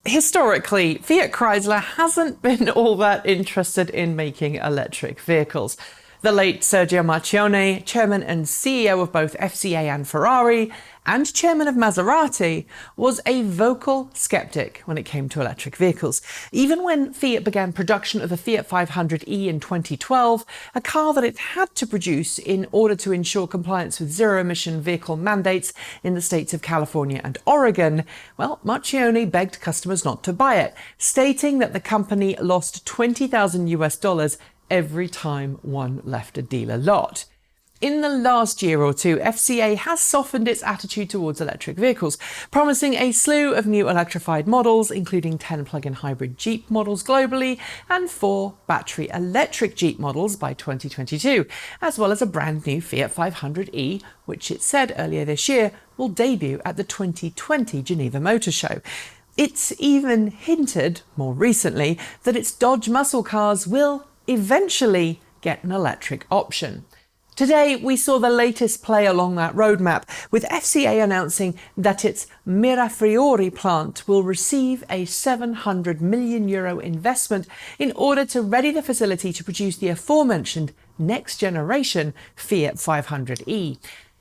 Historically, Fiat Chrysler hasn't been all that interested in making electric vehicles. The late Sergio Marchionne, chairman and CEO of both FCA and Ferrari, and chairman of Maserati, was a vocal skeptic when it came to electric vehicles. Even when Fiat began production of the Fiat 500e in 2012, a car that it had to produce in order to ensure compliance with zero-emission vehicle mandates in the states of California and Oregon, well, Marchionne begged customers not to buy it, stating that the company lost $20,000 every time one left a dealer lot. In the last year or two, FCA has softened its attitude towards electric vehicles, promising a slew of new electrified models, including 10 plug-in hybrid Jeep models globally and 4 battery electric Jeep models by 2022, as well as a brand new Fiat 500e, which it said earlier this year will debut at the 2020 Geneva Motor Show. It's even hinted, more recently, that its Dodge muscle cars will eventually get an electric option. Today, we saw the latest play along that roadmap, with FCA announcing that its Mirafiori plant will receive a €700 million investment in order to ready the facility to produce the aforementioned next-generation Fiat 500e.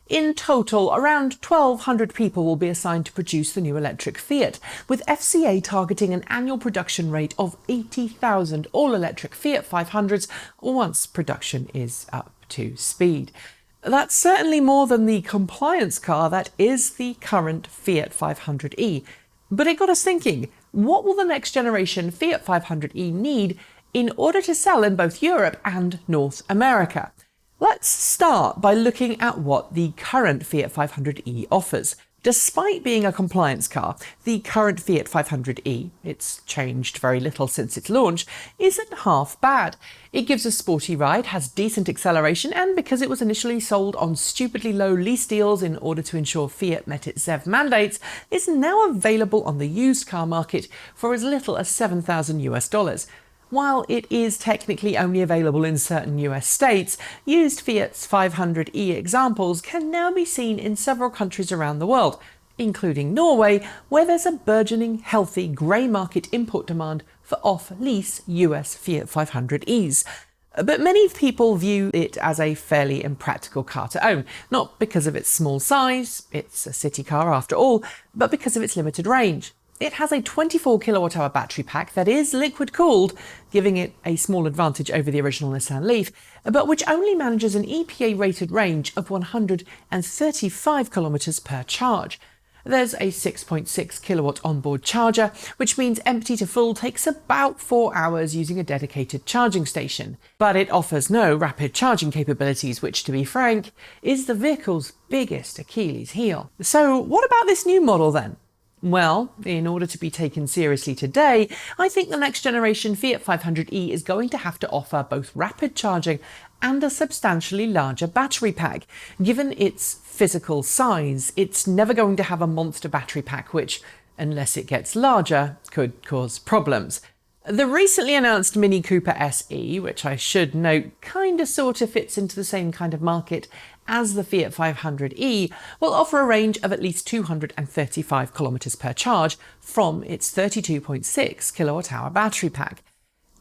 In total, around 1,200 people will be assigned to produce the new electric Fiat, with FCA targeting an annual production rate of 80,000 all-electric Fiat 500s once production is up to speed. That's certainly more than the compliance car that is the current Fiat 500e. But it got us thinking, what will the next generation Fiat 500e need in order to sell in both Europe and North America? Let's start by looking at what the current Fiat 500e offers. Despite being a compliance car, the current Fiat 500e, it's changed very little since its launch, isn't half bad. It gives a sporty ride, has decent acceleration, and because it was initially sold on stupidly low lease deals in order to ensure Fiat met its ZEV mandates, is now available on the used car market for as little as $7,000. While it is technically only available in certain US states, used Fiat's 500e examples can now be seen in several countries around the world, including Norway, where there's a burgeoning, healthy grey market import demand for off-lease US Fiat 500es. But many people view it as a fairly impractical car to own, not because of its small size, it's a city car after all, but because of its limited range. It has a 24 kilowatt-hour battery pack that is liquid-cooled, giving it a small advantage over the original Nissan Leaf, but which only manages an EPA-rated range of 135 kilometers per charge. There's a 6.6 kilowatt onboard charger, which means empty to full takes about 4 hours using a dedicated charging station. But it offers no rapid charging capabilities, which, to be frank, is the vehicle's biggest Achilles heel. So what about this new model then? Well, in order to be taken seriously today, I think the next generation Fiat 500e is going to have to offer both rapid charging and a substantially larger battery pack. Given its physical size, it's never going to have a monster battery pack which, unless it gets larger, could cause problems. The recently announced Mini Cooper SE, which I should note kinda sorta fits into the same kind of market as the Fiat 500e, will offer a range of at least 235 kilometers per charge from its 32.6 kilowatt-hour battery pack.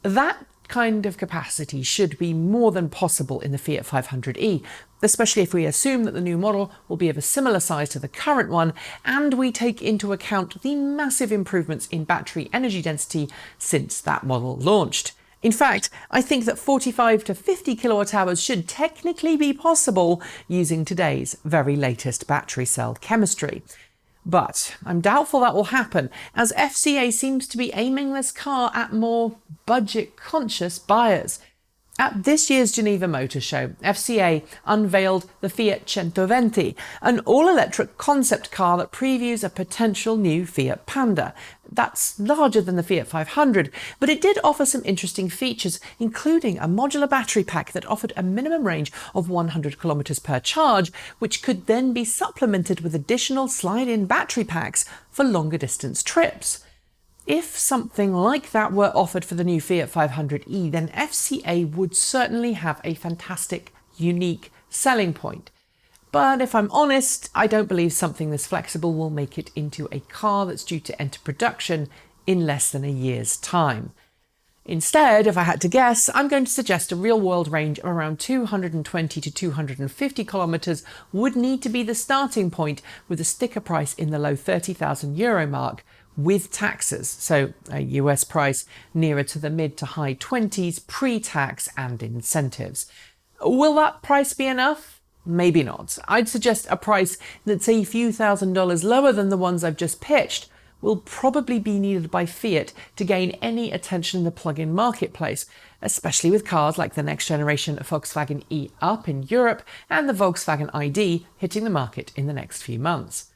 That kind of capacity should be more than possible in the Fiat 500e, especially if we assume that the new model will be of a similar size to the current one and we take into account the massive improvements in battery energy density since that model launched. In fact, I think that 45 to 50 kilowatt hours should technically be possible using today's very latest battery cell chemistry. But I'm doubtful that will happen, as FCA seems to be aiming this car at more budget-conscious buyers. At this year's Geneva Motor Show, FCA unveiled the Fiat 120, an all-electric concept car that previews a potential new Fiat Panda. That's larger than the Fiat 500, but it did offer some interesting features, including a modular battery pack that offered a minimum range of 100 kilometers per charge, which could then be supplemented with additional slide-in battery packs for longer distance trips. If something like that were offered for the new Fiat 500e, then FCA would certainly have a fantastic, unique selling point. But if I'm honest, I don't believe something this flexible will make it into a car that's due to enter production in less than a year's time. Instead, if I had to guess, I'm going to suggest a real-world range of around 220 to 250 kilometres would need to be the starting point, with a sticker price in the low €30,000 mark with taxes, so a US price nearer to the mid to high 20s pre-tax and incentives. Will that price be enough? Maybe not. I'd suggest a price that's a few $1,000s lower than the ones I've just pitched will probably be needed by Fiat to gain any attention in the plug-in marketplace, especially with cars like the next generation Volkswagen e-Up in Europe and the Volkswagen ID hitting the market in the next few months.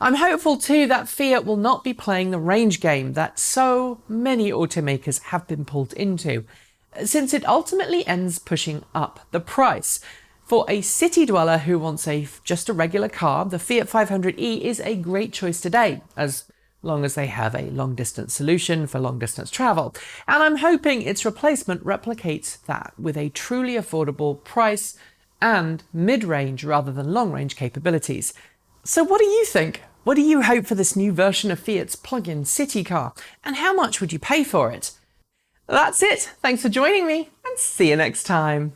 I'm hopeful too that Fiat will not be playing the range game that so many automakers have been pulled into, since it ultimately ends pushing up the price. For a city dweller who wants just a regular car, the Fiat 500e is a great choice today, as long as they have a long-distance solution for long-distance travel. And I'm hoping its replacement replicates that with a truly affordable price and mid-range rather than long-range capabilities. So what do you think? What do you hope for this new version of Fiat's plug-in city car? And how much would you pay for it? That's it. Thanks for joining me, and see you next time.